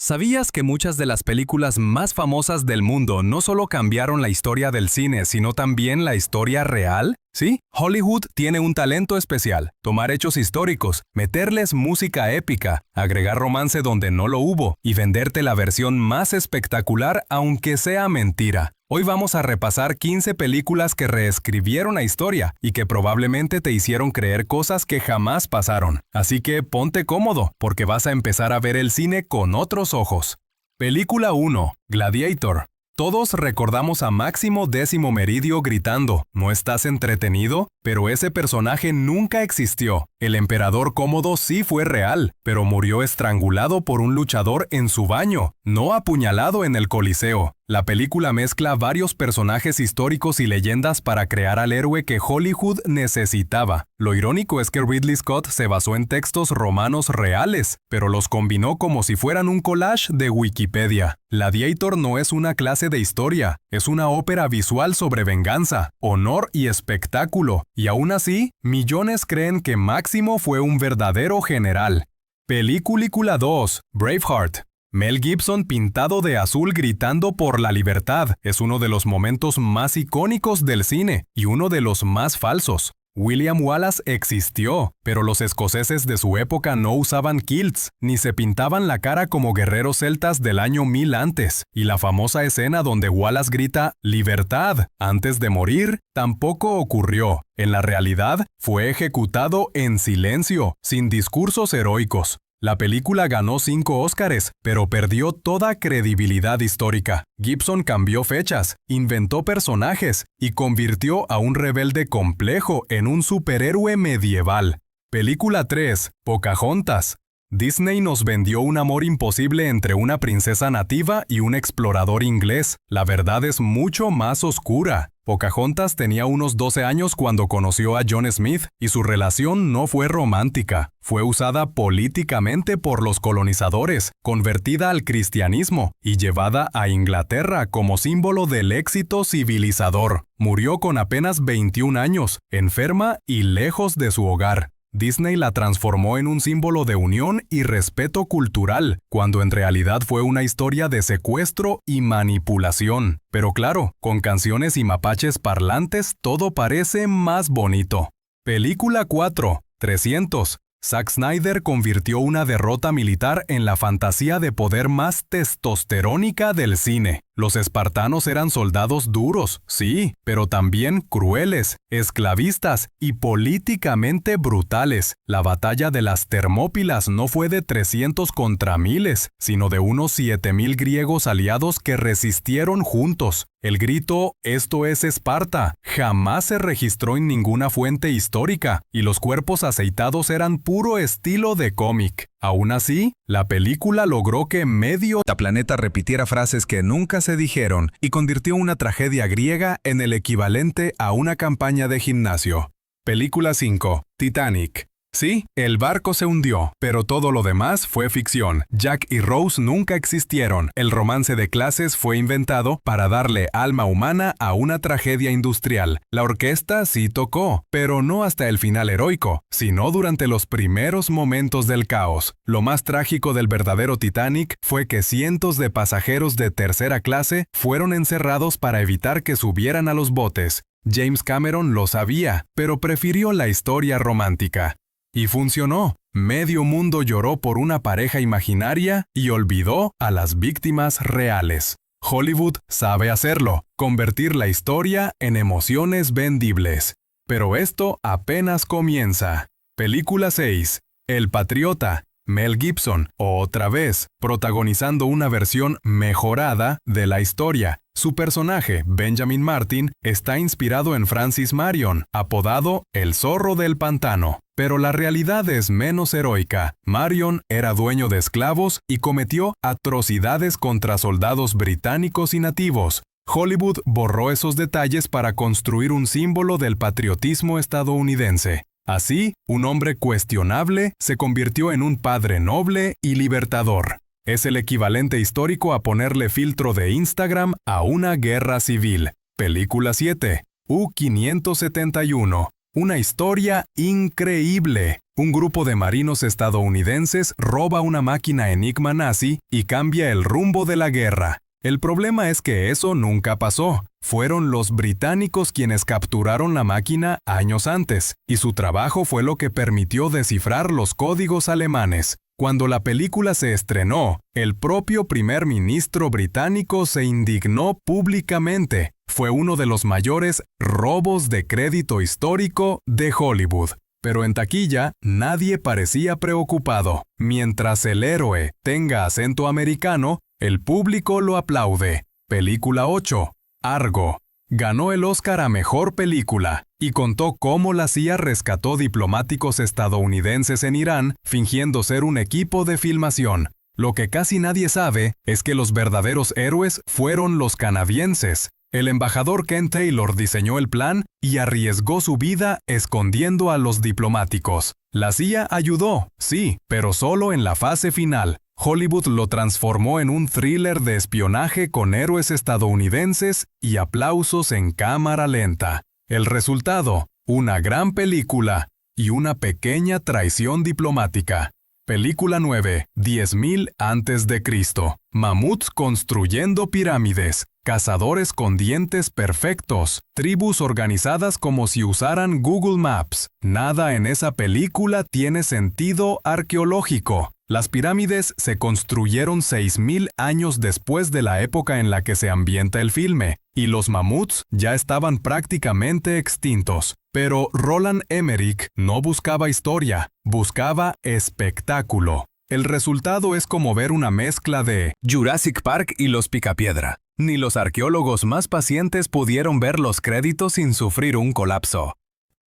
¿Sabías que muchas de las películas más famosas del mundo no solo cambiaron la historia del cine, sino también la historia real? Sí, Hollywood tiene un talento especial: tomar hechos históricos, meterles música épica, agregar romance donde no lo hubo y venderte la versión más espectacular aunque sea mentira. Hoy vamos a repasar 15 películas que reescribieron la historia y que probablemente te hicieron creer cosas que jamás pasaron. Así que ponte cómodo, porque vas a empezar a ver el cine con otros ojos. Película 1. Gladiator. Todos recordamos a Máximo Décimo Meridio gritando: ¿no estás entretenido? Pero ese personaje nunca existió. El emperador Cómodo sí fue real, pero murió estrangulado por un luchador en su baño, no apuñalado en el Coliseo. La película mezcla varios personajes históricos y leyendas para crear al héroe que Hollywood necesitaba. Lo irónico es que Ridley Scott se basó en textos romanos reales, pero los combinó como si fueran un collage de Wikipedia. Gladiator no es una clase de historia, es una ópera visual sobre venganza, honor y espectáculo, y aún así, millones creen que Máximo fue un verdadero general. Película 2. Braveheart. Mel Gibson pintado de azul gritando por la libertad es uno de los momentos más icónicos del cine y uno de los más falsos. William Wallace existió, pero los escoceses de su época no usaban kilts, ni se pintaban la cara como guerreros celtas del año 1000 antes, y la famosa escena donde Wallace grita «¡Libertad!» antes de morir tampoco ocurrió. En la realidad, fue ejecutado en silencio, sin discursos heroicos. La película ganó 5 Óscares, pero perdió toda credibilidad histórica. Gibson cambió fechas, inventó personajes y convirtió a un rebelde complejo en un superhéroe medieval. Película 3. Pocahontas. Disney nos vendió un amor imposible entre una princesa nativa y un explorador inglés. La verdad es mucho más oscura. Pocahontas tenía unos 12 años cuando conoció a John Smith y su relación no fue romántica. Fue usada políticamente por los colonizadores, convertida al cristianismo y llevada a Inglaterra como símbolo del éxito civilizador. Murió con apenas 21 años, enferma y lejos de su hogar. Disney la transformó en un símbolo de unión y respeto cultural, cuando en realidad fue una historia de secuestro y manipulación. Pero claro, con canciones y mapaches parlantes todo parece más bonito. Película 4. 300. Zack Snyder convirtió una derrota militar en la fantasía de poder más testosterónica del cine. Los espartanos eran soldados duros, sí, pero también crueles, esclavistas y políticamente brutales. La batalla de las Termópilas no fue de 300 contra miles, sino de unos 7000 griegos aliados que resistieron juntos. El grito «Esto es Esparta» jamás se registró en ninguna fuente histórica, y los cuerpos aceitados eran puro estilo de cómic. Aún así, la película logró que medio planeta repitiera frases que nunca se dijeron y convirtió una tragedia griega en el equivalente a una campaña de gimnasio. Película 5. Titanic. Sí, el barco se hundió, pero todo lo demás fue ficción. Jack y Rose nunca existieron. El romance de clases fue inventado para darle alma humana a una tragedia industrial. La orquesta sí tocó, pero no hasta el final heroico, sino durante los primeros momentos del caos. Lo más trágico del verdadero Titanic fue que cientos de pasajeros de tercera clase fueron encerrados para evitar que subieran a los botes. James Cameron lo sabía, pero prefirió la historia romántica. Y funcionó. Medio mundo lloró por una pareja imaginaria y olvidó a las víctimas reales. Hollywood sabe hacerlo, convertir la historia en emociones vendibles. Pero esto apenas comienza. Película 6. El Patriota. Mel Gibson, otra vez, protagonizando una versión mejorada de la historia. Su personaje, Benjamin Martin, está inspirado en Francis Marion, apodado el Zorro del Pantano. Pero la realidad es menos heroica. Marion era dueño de esclavos y cometió atrocidades contra soldados británicos y nativos. Hollywood borró esos detalles para construir un símbolo del patriotismo estadounidense. Así, un hombre cuestionable se convirtió en un padre noble y libertador. Es el equivalente histórico a ponerle filtro de Instagram a una guerra civil. Película 7. U-571. Una historia increíble. Un grupo de marinos estadounidenses roba una máquina Enigma nazi y cambia el rumbo de la guerra. El problema es que eso nunca pasó. Fueron los británicos quienes capturaron la máquina años antes, y su trabajo fue lo que permitió descifrar los códigos alemanes. Cuando la película se estrenó, el propio primer ministro británico se indignó públicamente. Fue uno de los mayores robos de crédito histórico de Hollywood. Pero en taquilla, nadie parecía preocupado. Mientras el héroe tenga acento americano, el público lo aplaude. Película 8. Argo. Ganó el Oscar a Mejor Película y contó cómo la CIA rescató diplomáticos estadounidenses en Irán fingiendo ser un equipo de filmación. Lo que casi nadie sabe es que los verdaderos héroes fueron los canadienses. El embajador Ken Taylor diseñó el plan y arriesgó su vida escondiendo a los diplomáticos. La CIA ayudó, sí, pero solo en la fase final. Hollywood lo transformó en un thriller de espionaje con héroes estadounidenses y aplausos en cámara lenta. El resultado, una gran película y una pequeña traición diplomática. Película 9, 10.000 a.C. Mamuts construyendo pirámides, cazadores con dientes perfectos, tribus organizadas como si usaran Google Maps. Nada en esa película tiene sentido arqueológico. Las pirámides se construyeron 6.000 años después de la época en la que se ambienta el filme, y los mamuts ya estaban prácticamente extintos. Pero Roland Emmerich no buscaba historia, buscaba espectáculo. El resultado es como ver una mezcla de Jurassic Park y Los Picapiedra. Ni los arqueólogos más pacientes pudieron ver los créditos sin sufrir un colapso.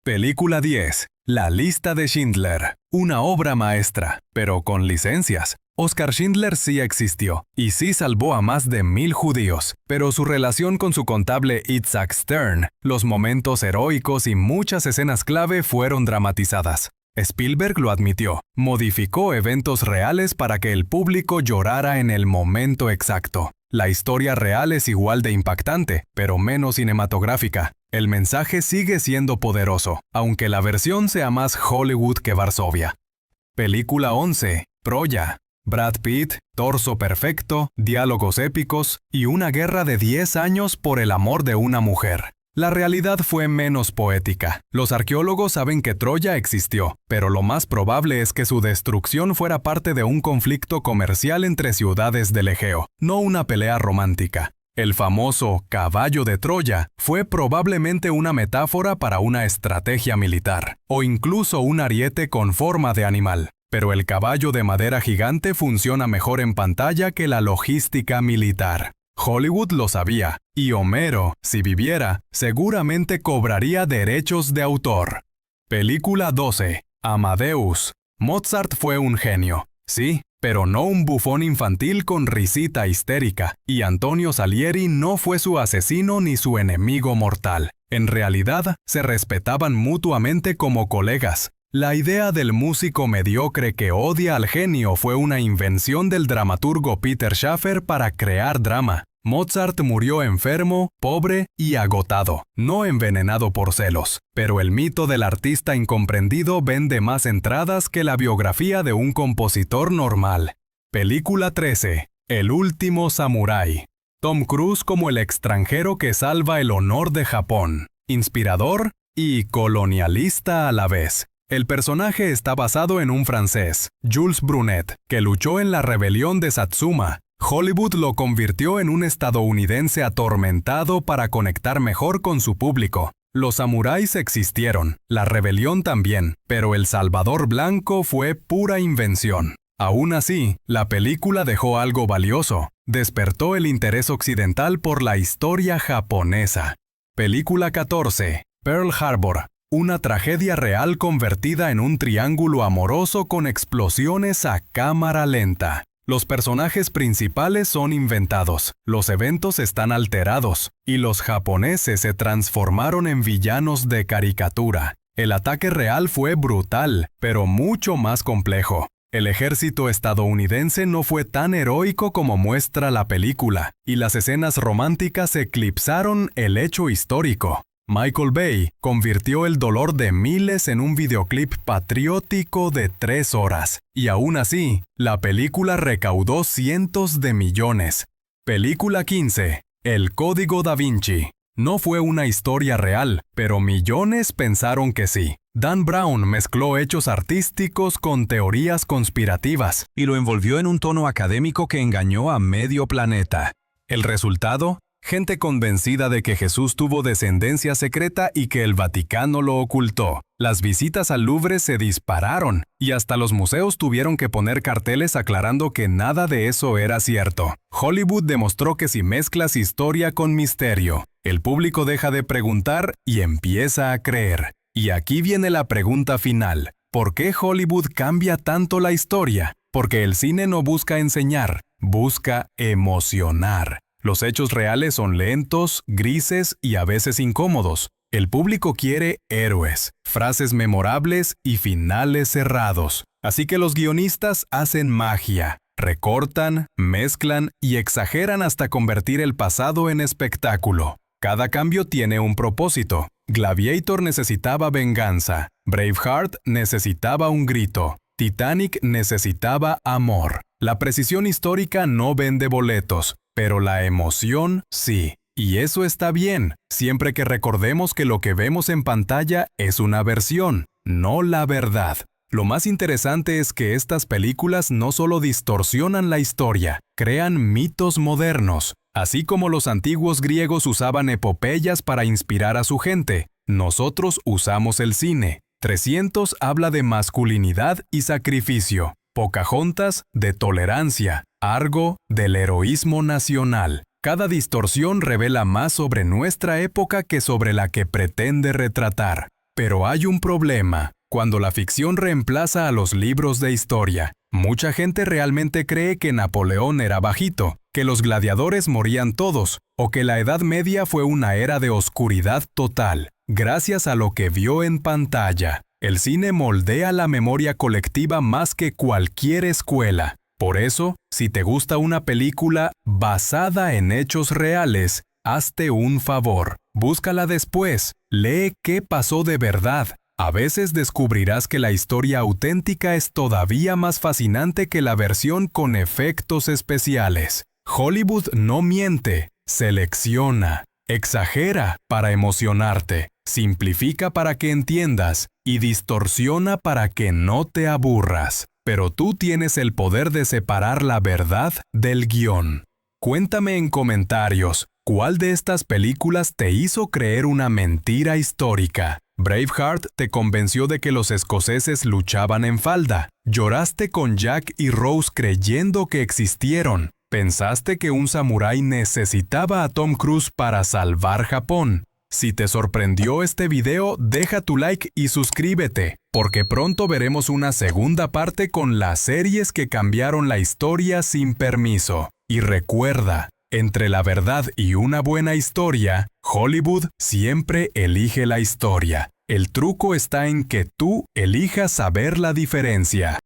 Película 10. La lista de Schindler. Una obra maestra, pero con licencias. Oskar Schindler sí existió, y sí salvó a más de 1.000 judíos, pero su relación con su contable Itzhak Stern, los momentos heroicos y muchas escenas clave fueron dramatizadas. Spielberg lo admitió, modificó eventos reales para que el público llorara en el momento exacto. La historia real es igual de impactante, pero menos cinematográfica. El mensaje sigue siendo poderoso, aunque la versión sea más Hollywood que Varsovia. Película 11. Troya. Brad Pitt, torso perfecto, diálogos épicos y una guerra de 10 años por el amor de una mujer. La realidad fue menos poética. Los arqueólogos saben que Troya existió, pero lo más probable es que su destrucción fuera parte de un conflicto comercial entre ciudades del Egeo, no una pelea romántica. El famoso caballo de Troya fue probablemente una metáfora para una estrategia militar, o incluso un ariete con forma de animal. Pero el caballo de madera gigante funciona mejor en pantalla que la logística militar. Hollywood lo sabía, y Homero, si viviera, seguramente cobraría derechos de autor. Película 12. Amadeus. Mozart fue un genio, sí, pero no un bufón infantil con risita histérica, y Antonio Salieri no fue su asesino ni su enemigo mortal. En realidad, se respetaban mutuamente como colegas. La idea del músico mediocre que odia al genio fue una invención del dramaturgo Peter Shaffer para crear drama. Mozart murió enfermo, pobre y agotado, no envenenado por celos, pero el mito del artista incomprendido vende más entradas que la biografía de un compositor normal. Película 13. El último samurái. Tom Cruise como el extranjero que salva el honor de Japón. Inspirador y colonialista a la vez. El personaje está basado en un francés, Jules Brunet, que luchó en la rebelión de Satsuma. Hollywood lo convirtió en un estadounidense atormentado para conectar mejor con su público. Los samuráis existieron, la rebelión también, pero el Salvador Blanco fue pura invención. Aún así, la película dejó algo valioso. Despertó el interés occidental por la historia japonesa. Película 14. Pearl Harbor. Una tragedia real convertida en un triángulo amoroso con explosiones a cámara lenta. Los personajes principales son inventados, los eventos están alterados, y los japoneses se transformaron en villanos de caricatura. El ataque real fue brutal, pero mucho más complejo. El ejército estadounidense no fue tan heroico como muestra la película, y las escenas románticas eclipsaron el hecho histórico. Michael Bay convirtió el dolor de miles en un videoclip patriótico de 3 horas, y aún así, la película recaudó cientos de millones. Película 15. El Código Da Vinci. No fue una historia real, pero millones pensaron que sí. Dan Brown mezcló hechos artísticos con teorías conspirativas y lo envolvió en un tono académico que engañó a medio planeta. El resultado: gente convencida de que Jesús tuvo descendencia secreta y que el Vaticano lo ocultó. Las visitas al Louvre se dispararon y hasta los museos tuvieron que poner carteles aclarando que nada de eso era cierto. Hollywood demostró que si mezclas historia con misterio, el público deja de preguntar y empieza a creer. Y aquí viene la pregunta final. ¿Por qué Hollywood cambia tanto la historia? Porque el cine no busca enseñar, busca emocionar. Los hechos reales son lentos, grises y a veces incómodos. El público quiere héroes, frases memorables y finales cerrados. Así que los guionistas hacen magia. Recortan, mezclan y exageran hasta convertir el pasado en espectáculo. Cada cambio tiene un propósito. Gladiator necesitaba venganza. Braveheart necesitaba un grito. Titanic necesitaba amor. La precisión histórica no vende boletos, pero la emoción sí. Y eso está bien, siempre que recordemos que lo que vemos en pantalla es una versión, no la verdad. Lo más interesante es que estas películas no solo distorsionan la historia, crean mitos modernos. Así como los antiguos griegos usaban epopeyas para inspirar a su gente, nosotros usamos el cine. 300 habla de masculinidad y sacrificio. Pocahontas, de tolerancia. Argo, del heroísmo nacional. Cada distorsión revela más sobre nuestra época que sobre la que pretende retratar. Pero hay un problema. Cuando la ficción reemplaza a los libros de historia, mucha gente realmente cree que Napoleón era bajito, que los gladiadores morían todos, o que la Edad Media fue una era de oscuridad total, gracias a lo que vio en pantalla. El cine moldea la memoria colectiva más que cualquier escuela. Por eso, si te gusta una película basada en hechos reales, hazte un favor. Búscala después, lee qué pasó de verdad. A veces descubrirás que la historia auténtica es todavía más fascinante que la versión con efectos especiales. Hollywood no miente, selecciona, exagera para emocionarte, simplifica para que entiendas y distorsiona para que no te aburras. Pero tú tienes el poder de separar la verdad del guión. Cuéntame en comentarios, ¿cuál de estas películas te hizo creer una mentira histórica? Braveheart te convenció de que los escoceses luchaban en falda. Lloraste con Jack y Rose creyendo que existieron. Pensaste que un samurái necesitaba a Tom Cruise para salvar Japón. Si te sorprendió este video, deja tu like y suscríbete, porque pronto veremos una segunda parte con las series que cambiaron la historia sin permiso. Y recuerda, entre la verdad y una buena historia, Hollywood siempre elige la historia. El truco está en que tú elijas saber la diferencia.